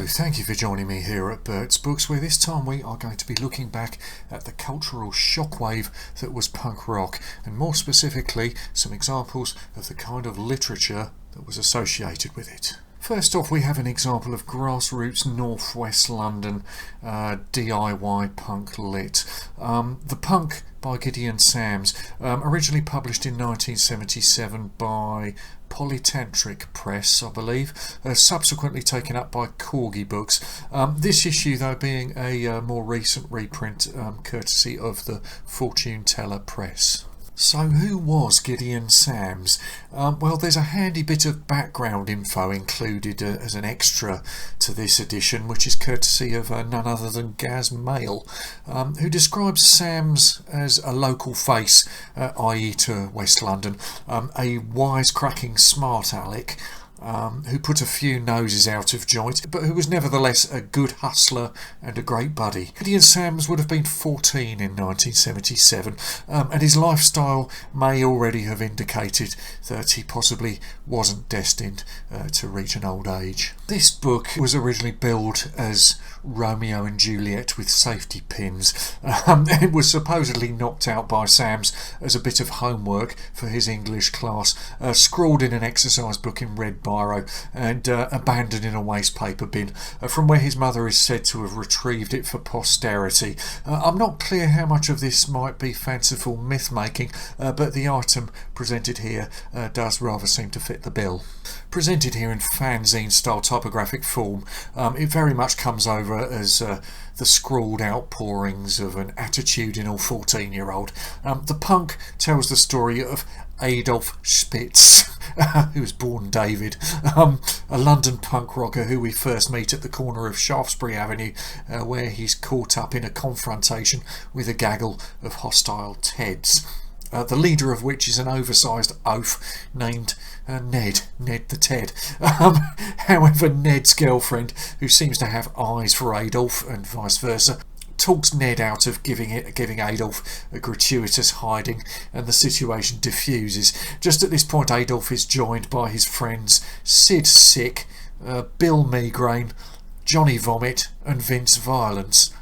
thank you for joining me here at Bert's Books, where this time we are going to be looking back at the cultural shockwave that was punk rock, and more specifically some examples of the kind of literature that was associated with it. First off, we have an example of grassroots northwest London DIY punk lit. The Punk by Gideon Sams, originally published in 1977 by Polytantric Press, I believe, subsequently taken up by Corgi Books. This issue, though, being a more recent reprint, courtesy of the Fortune Teller Press. So who was Gideon Sams? Well, there's a handy bit of background info included as an extra to this edition, which is courtesy of none other than Gaz Mail, who describes Sams as a local face, i.e. to West London, a wisecracking smart aleck, who put a few noses out of joint, but who was nevertheless a good hustler and a great buddy. Gideon Sams would have been 14 in 1977, and his lifestyle may already have indicated that he possibly wasn't destined to reach an old age. This book was originally billed as Romeo and Juliet with safety pins. It was supposedly knocked out by Sams as a bit of homework for his English class, scrawled in an exercise book in red biro and abandoned in a waste paper bin, from where his mother is said to have retrieved it for posterity. I'm not clear how much of this might be fanciful myth making, but the item presented here does rather seem to fit the bill. Presented here in fanzine style typographic form, it very much comes over as the scrawled outpourings of an attitudinal 14-year-old. The Punk tells the story of Adolf Spitz, who was born David, a London punk rocker who we first meet at the corner of Shaftesbury Avenue, where he's caught up in a confrontation with a gaggle of hostile Teds. The leader of which is an oversized oaf named Ned the Ted. However, Ned's girlfriend, who seems to have eyes for Adolf and vice versa, talks Ned out of giving Adolf a gratuitous hiding, and the situation diffuses. Just at this point, Adolf is joined by his friends Sid Sick, Bill Migraine, Johnny Vomit and Vince Violence.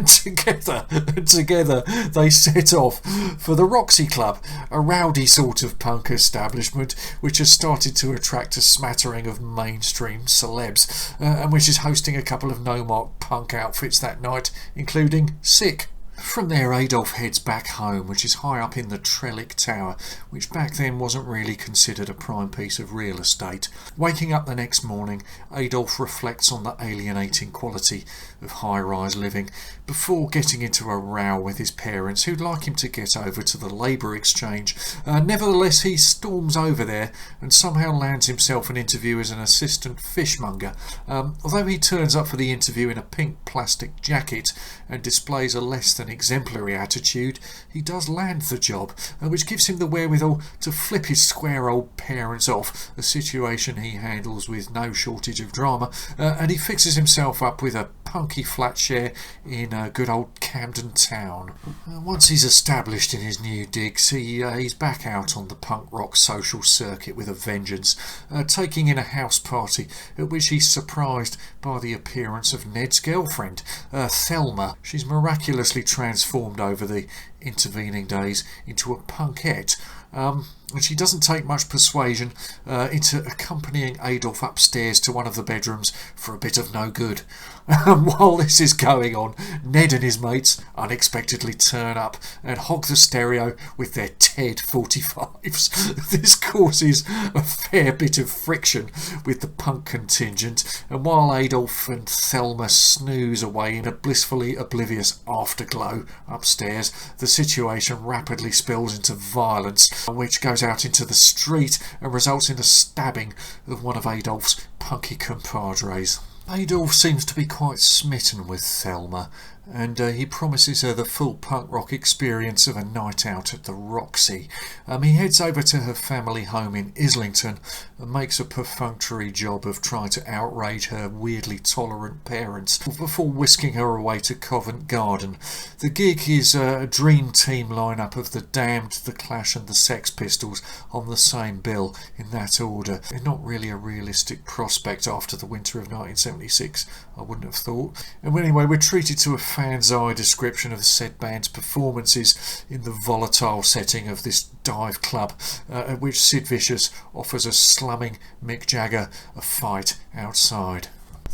Together they set off for the Roxy Club, a rowdy sort of punk establishment which has started to attract a smattering of mainstream celebs, and which is hosting a couple of no-mark punk outfits that night, including Sick. From there, Adolf heads back home, which is high up in the Trellick Tower, which back then wasn't really considered a prime piece of real estate. Waking up the next morning, Adolf reflects on the alienating quality of high-rise living before getting into a row with his parents, who'd like him to get over to the labour exchange. Nevertheless, he storms over there and somehow lands himself an interview as an assistant fishmonger. Although he turns up for the interview in a pink plastic jacket and displays a less than exemplary attitude, he does land the job, which gives him the wherewithal to flip his square old parents off, a situation he handles with no shortage of drama, and he fixes himself up with a punky flat share in good old Camden Town. Once he's established in his new digs, he's back out on the punk rock social circuit with a vengeance, taking in a house party at which he's surprised by the appearance of Ned's girlfriend, Thelma. She's miraculously transformed over the intervening days into a punkette, and she doesn't take much persuasion into accompanying Adolf upstairs to one of the bedrooms for a bit of no good. While this is going on, Ned and his mates unexpectedly turn up and hog the stereo with their Ted 45s. This causes a fair bit of friction with the punk contingent, and while Adolf and Thelma snooze away in a blissfully oblivious afterglow upstairs, the situation rapidly spills into violence, which goes out into the street and results in the stabbing of one of Adolf's punky compadres. Adolf seems to be quite smitten with Thelma, and he promises her the full punk rock experience of a night out at the Roxy. He heads over to her family home in Islington and makes a perfunctory job of trying to outrage her weirdly tolerant parents before whisking her away to Covent Garden. The gig is a dream team lineup of the Damned, the Clash and the Sex Pistols on the same bill in that order. Not really a realistic prospect after the winter of 1976, I wouldn't have thought. And anyway, we're treated to a fan's eye description of the said band's performances in the volatile setting of this dive club, at which Sid Vicious offers a slumming Mick Jagger a fight outside.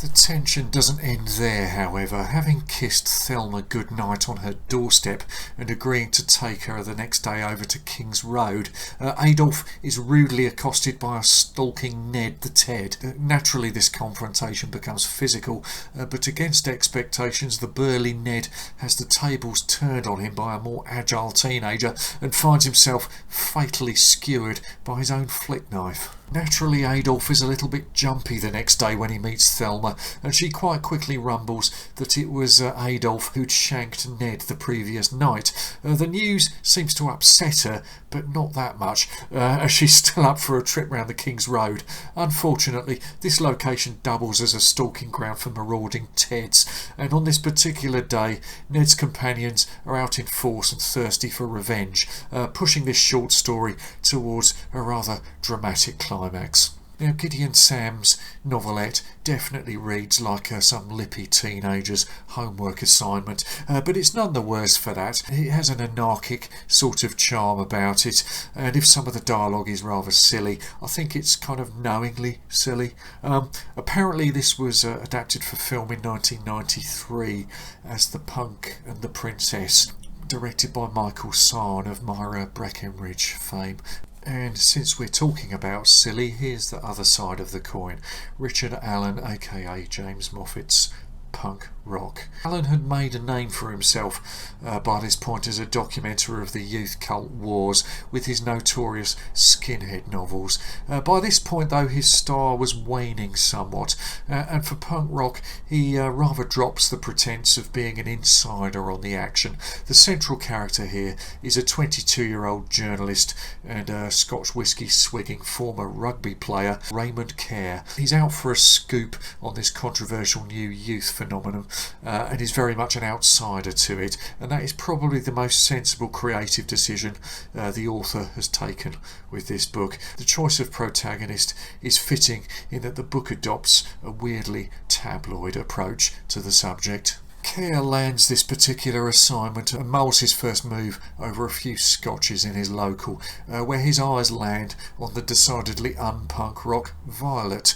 The tension doesn't end there, however. Having kissed Thelma goodnight on her doorstep and agreeing to take her the next day over to King's Road, Adolf is rudely accosted by a stalking Ned the Ted. Naturally, this confrontation becomes physical, but against expectations, the burly Ned has the tables turned on him by a more agile teenager and finds himself fatally skewered by his own flick knife. Naturally, Adolf is a little bit jumpy the next day when he meets Thelma, and she quite quickly rumbles that it was Adolf who'd shanked Ned the previous night. The news seems to upset her, but not that much, as she's still up for a trip round the King's Road. Unfortunately, this location doubles as a stalking ground for marauding Teds, and on this particular day, Ned's companions are out in force and thirsty for revenge, pushing this short story towards a rather dramatic climax. Now, Gideon Sam's novelette definitely reads like some lippy teenager's homework assignment, but it's none the worse for that. It has an anarchic sort of charm about it, and if some of the dialogue is rather silly, I think it's kind of knowingly silly. Apparently this was adapted for film in 1993 as The Punk and the Princess, directed by Michael Sarn of Myra Breckenridge fame. And since we're talking about silly, here's the other side of the coin. Richard Allen, aka James Moffat's punk rock. Allen had made a name for himself by this point as a documenter of the youth cult wars with his notorious Skinhead novels. By this point, though, his star was waning somewhat, and for punk rock he rather drops the pretense of being an insider on the action. The central character here is a 22-year-old journalist and a Scotch whisky swigging former rugby player, Raymond Kerr. He's out for a scoop on this controversial new youth phenomenon, and is very much an outsider to it, and that is probably the most sensible creative decision the author has taken with this book. The choice of protagonist is fitting in that the book adopts a weirdly tabloid approach to the subject. Kerr lands this particular assignment and mulls his first move over a few scotches in his local, where his eyes land on the decidedly unpunk rock Violet,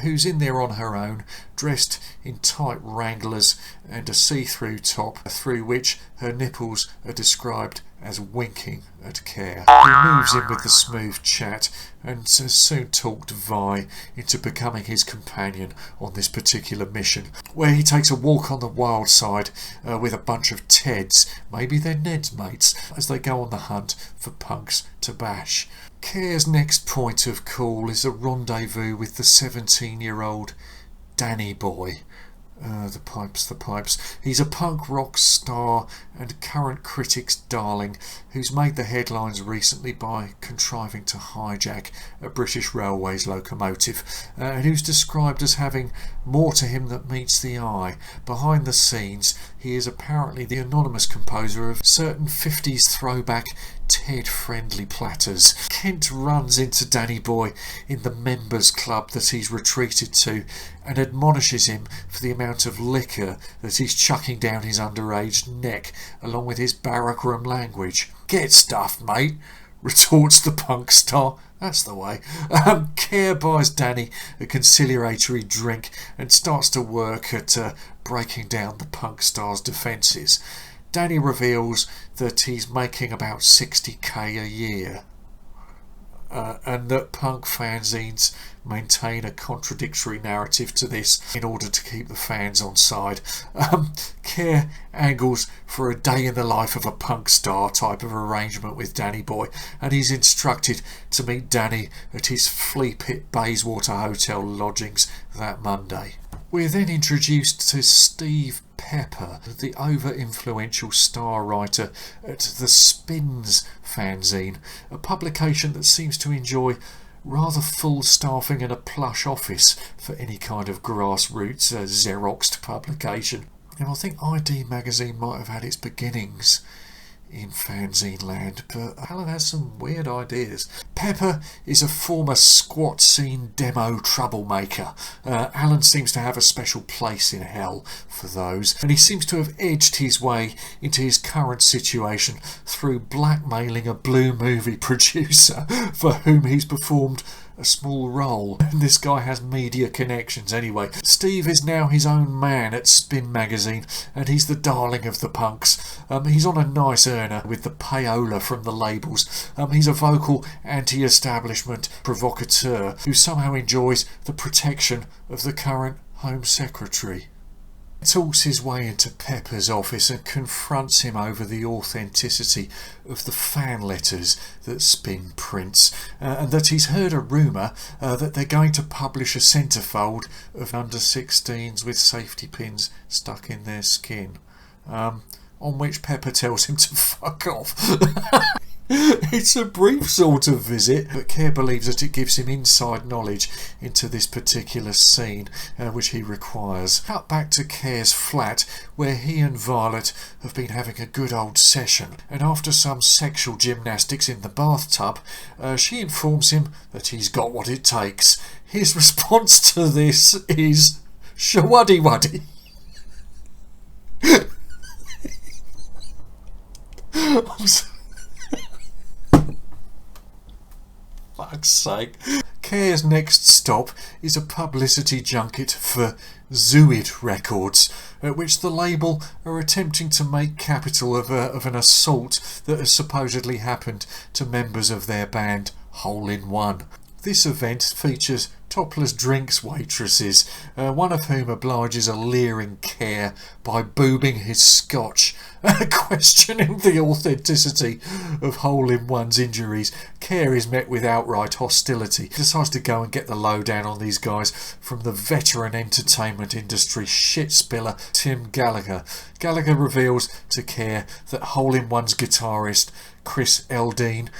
who's in there on her own, dressed in tight wranglers and a see-through top through which her nipples are described as winking at Kerr. He moves in with the smooth chat and has soon talked Vi into becoming his companion on this particular mission, where he takes a walk on the wild side with a bunch of Teds, maybe they're Ned's mates, as they go on the hunt for punks to bash. Kerr's next point of call is a rendezvous with the 17-year-old Danny Boy. The pipes. He's a punk rock star and current critics' darling who's made the headlines recently by contriving to hijack a British Railways locomotive, and who's described as having more to him than meets the eye. Behind the scenes, he is apparently the anonymous composer of certain 50s throwback Ted-friendly platters. Kent runs into Danny Boy in the members' club that he's retreated to and admonishes him for the amount of liquor that he's chucking down his underage neck, along with his barrack room language. "Get stuffed, mate," retorts the punk star. That's the way. Kerr buys Danny a conciliatory drink and starts to work at breaking down the punk star's defences. Danny reveals that he's making about 60k a year, and that punk fanzines maintain a contradictory narrative to this in order to keep the fans on side. Kerr angles for a day in the life of a punk star type of arrangement with Danny Boy, and he's instructed to meet Danny at his Flea Pit Bayswater Hotel lodgings that Monday. We're then introduced to Steve Pepper, the over-influential star writer at the Spins fanzine, a publication that seems to enjoy rather full staffing and a plush office for any kind of grassroots Xeroxed publication. And I think ID magazine might have had its beginnings in fanzine land, but Alan has some weird ideas. Pepper is a former squat scene demo troublemaker. Alan seems to have a special place in hell for those, and he seems to have edged his way into his current situation through blackmailing a blue movie producer for whom he's performed a small role. This guy has media connections anyway. Steve is now his own man at Spin magazine, and he's the darling of the punks. He's on a nice earner with the payola from the labels. He's a vocal anti-establishment provocateur who somehow enjoys the protection of the current Home Secretary. Talks his way into Pepper's office and confronts him over the authenticity of the fan letters that Spin prints, and that he's heard a rumour that they're going to publish a centrefold of under-16s with safety pins stuck in their skin, on which Pepper tells him to fuck off. It's a brief sort of visit, but Kerr believes that it gives him inside knowledge into this particular scene, which he requires. Cut back to Kerr's flat, where he and Violet have been having a good old session, and after some sexual gymnastics in the bathtub, she informs him that he's got what it takes. His response to this is shawaddy waddy. Fuck's sake. Kerr's next stop is a publicity junket for Zooid Records, at which the label are attempting to make capital of an assault that has supposedly happened to members of their band Hole in One. This event features topless drinks waitresses, one of whom obliges a leering Kerr by boobing his scotch, questioning the authenticity of Hole in One's injuries. Kerr is met with outright hostility. He decides to go and get the lowdown on these guys from the veteran entertainment industry shit spiller Tim Gallagher. Gallagher reveals to Kerr that Hole in One's guitarist Chris Eldine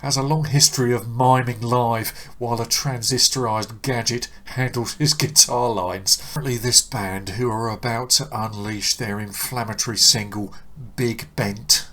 has a long history of miming live while a transistorised gadget handles his guitar lines. Apparently this band, who are about to unleash their inflammatory single Big Bent,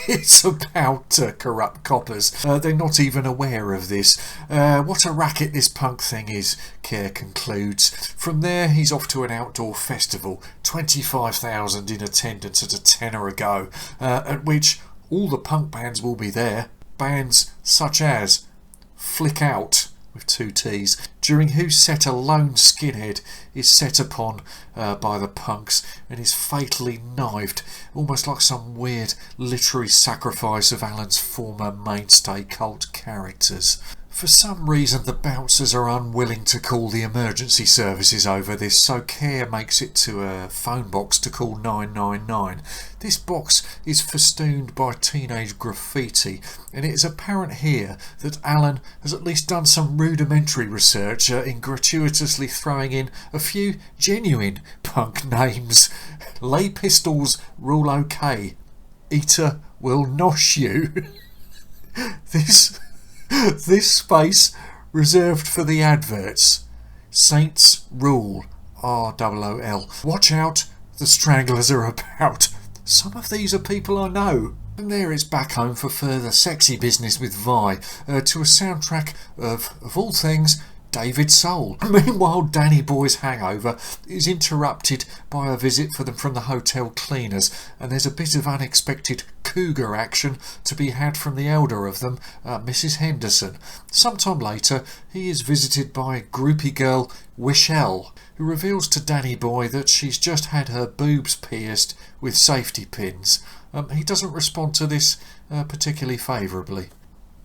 it's about to corrupt coppers. They're not even aware of this. What a racket this punk thing is, Kerr concludes. From there he's off to an outdoor festival, 25,000 in attendance at a tenner a go, at which all the punk bands will be there. Bands such as Flick Out, with 2 T's, during whose set a lone skinhead is set upon by the punks and is fatally knifed, almost like some weird literary sacrifice of Alan's former mainstay cult characters. For some reason the bouncers are unwilling to call the emergency services over this, so Kerr makes it to a phone box to call 999. This box is festooned by teenage graffiti, and it is apparent here that Alan has at least done some rudimentary research in gratuitously throwing in a few genuine punk names. Lay Pistols Rule OK. Eater Will Nosh You. This space reserved for the adverts. Saints Rule ROOL. Watch out, the Stranglers are about. Some of these are people I know. And there it's back home for further sexy business with Vi, to a soundtrack of all things, David Soul. Meanwhile, Danny Boy's hangover is interrupted by a visit from the hotel cleaners, and there's a bit of unexpected cougar action to be had from the elder of them, Mrs. Henderson. Sometime later, he is visited by groupie girl Wishelle, who reveals to Danny Boy that she's just had her boobs pierced with safety pins. He doesn't respond to this particularly favourably.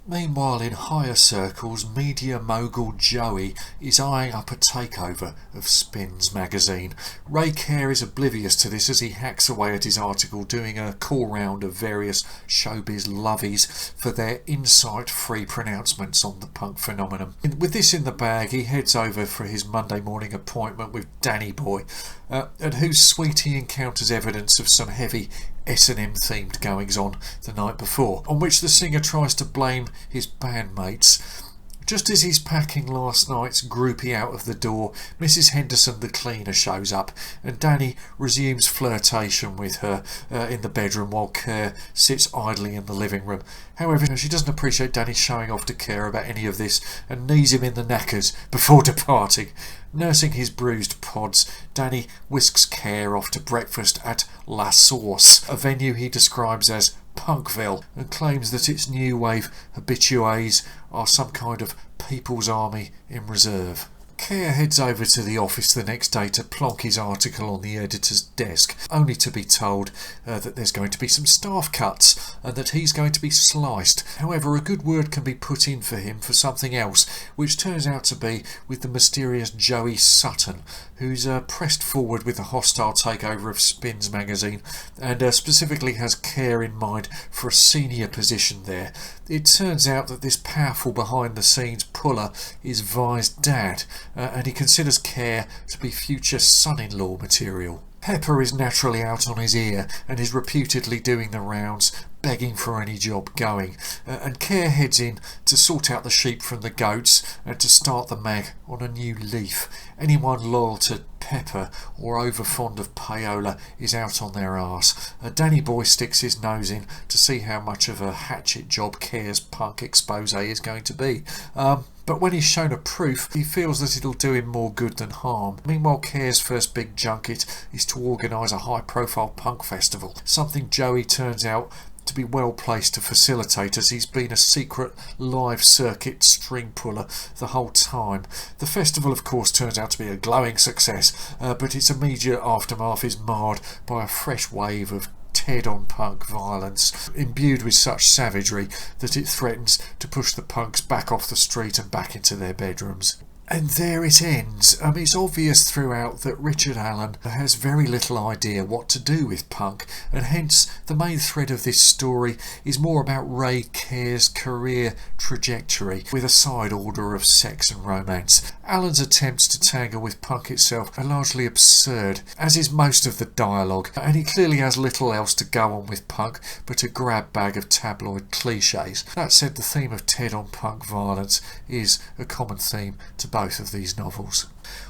Meanwhile, in higher circles, media mogul Joey is eyeing up a takeover of Spins magazine. Ray Kerr is oblivious to this as he hacks away at his article, doing a call round of various showbiz lovies for their insight-free pronouncements on the punk phenomenon. With this in the bag, he heads over for his Monday morning appointment with Danny Boy, at whose suite he encounters evidence of some heavy S&M themed goings on the night before, on which the singer tries to blame his bandmates. Just as he's packing last night's groupie out of the door, Mrs. Henderson the cleaner shows up, and Danny resumes flirtation with her in the bedroom while Kerr sits idly in the living room. However, she doesn't appreciate Danny showing off to Kerr about any of this and knees him in the knackers before departing. Nursing his bruised pods, Danny whisks Kerr off to breakfast at La Source, a venue he describes as Punkville, and claims that its new wave habitués are some kind of people's army in reserve. Kerr heads over to the office the next day to plonk his article on the editor's desk, only to be told that there's going to be some staff cuts and that he's going to be sliced. However, a good word can be put in for him for something else, which turns out to be with the mysterious Joey Sutton, who's pressed forward with the hostile takeover of Spins magazine and specifically has Kerr in mind for a senior position there. It turns out that this powerful behind-the-scenes puller is Vi's dad, and he considers Kerr to be future son-in-law material. Pepper is naturally out on his ear and is reputedly doing the rounds, begging for any job going, and Kerr heads in to sort out the sheep from the goats and to start the mag on a new leaf. Anyone loyal to Pepper or over fond of payola is out on their arse. Danny Boy sticks his nose in to see how much of a hatchet job Kerr's punk expose is going to be. But when he's shown a proof, he feels that it'll do him more good than harm. Meanwhile, Kerr's first big junket is to organise a high-profile punk festival, something Joey turns out to be well placed to facilitate, as he's been a secret live circuit string puller the whole time. The festival, of course, turns out to be a glowing success, but its immediate aftermath is marred by a fresh wave of Ted on punk violence, imbued with such savagery that it threatens to push the punks back off the street and back into their bedrooms. And there it ends. It's obvious throughout that Richard Allen has very little idea what to do with punk, and hence the main thread of this story is more about Ray Kerr's career trajectory, with a side order of sex and romance. Allen's attempts to tangle with punk itself are largely absurd, as is most of the dialogue, and he clearly has little else to go on with punk but a grab bag of tabloid cliches. That said, the theme of Ted on punk violence is a common theme to both of these novels.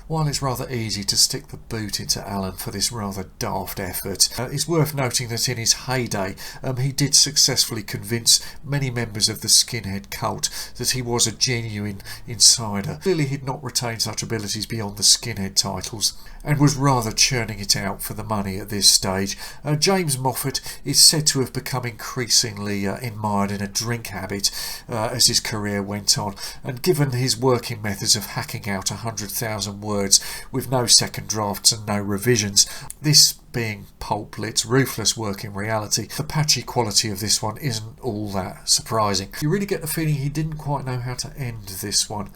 While it's rather easy to stick the boot into Allen for this rather daft effort, it's worth noting that in his heyday he did successfully convince many members of the Skinhead cult that he was a genuine insider. Clearly he'd not retained such abilities beyond the Skinhead titles, and was rather churning it out for the money at this stage. James Moffat is said to have become increasingly admired in a drink habit as his career went on, and given his working methods of hacking out 100,000 words with no second drafts and no revisions, this being pulp lit's ruthless work in reality, the patchy quality of this one isn't all that surprising. You really get the feeling he didn't quite know how to end this one,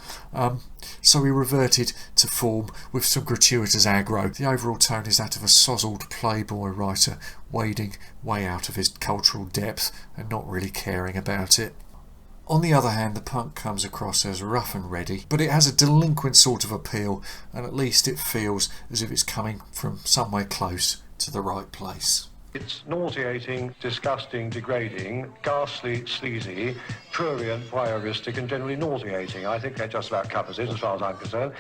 so he reverted to form with some gratuitous aggro. The overall tone is that of a sozzled Playboy writer wading way out of his cultural depth and not really caring about it. On the other hand, the punk comes across as rough and ready, but it has a delinquent sort of appeal, and at least it feels as if it's coming from somewhere close to the right place. It's nauseating, disgusting, degrading, ghastly, sleazy, prurient, voyeuristic and generally nauseating. I think that just about covers it as far as I'm concerned.